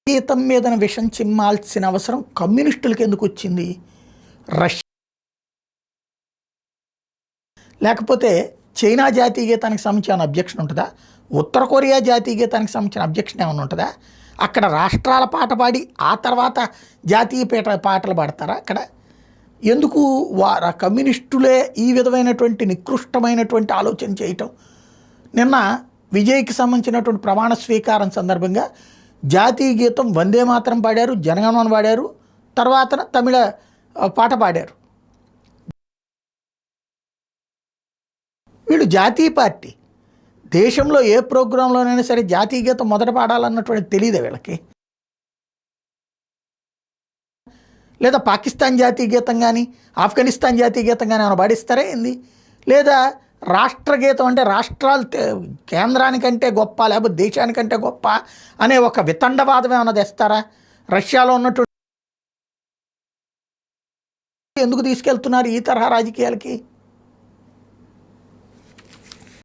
గీతం మీద విషం చిమ్మాల్సిన అవసరం కమ్యూనిస్టులకు ఎందుకు వచ్చింది? రష్యా లేకపోతే చైనా జాతీయ గీతానికి సంబంధించిన అబ్జెక్షన్ ఉంటుందా? ఉత్తర కొరియా జాతీయ గీతానికి సంబంధించిన అబ్జెక్షన్ ఏమైనా ఉంటుందా? అక్కడ రాష్ట్రాల పాట పాడి ఆ తర్వాత జాతీయ పాటలు పాడతారా? అక్కడ ఎందుకు కమ్యూనిస్టులే ఈ విధమైనటువంటి నికృష్టమైనటువంటి ఆలోచన చేయటం? నిన్న విజయ్కి సంబంధించినటువంటి ప్రమాణ స్వీకారం సందర్భంగా జాతీయ గీతం వందే మాతరం పాడారు, జనగణమన పాడారు, తర్వాత తమిళ పాట పాడారు. వీళ్ళు జాతీయ పార్టీ, దేశంలో ఏ ప్రోగ్రాంలోనైనా సరే జాతీయ గీతం మొదట పాడాలన్నటువంటి తెలియదు వీళ్ళకి. లేదా పాకిస్తాన్ జాతీయ గీతం కానీ ఆఫ్ఘనిస్తాన్ జాతీయ గీతం కానీ ఏమైనా పాడిస్తారా ఏంది? లేదా రాష్ట్రగీతం అంటే రాష్ట్రాలు కేంద్రానికంటే గొప్ప లేకపోతే దేశానికంటే గొప్ప అనే ఒక వితండవాదం ఏమైనా తెస్తారా? రష్యాలో ఉన్నటువంటి ఎందుకు తీసుకెళ్తున్నారు ఈ తరహా రాజకీయాలకి?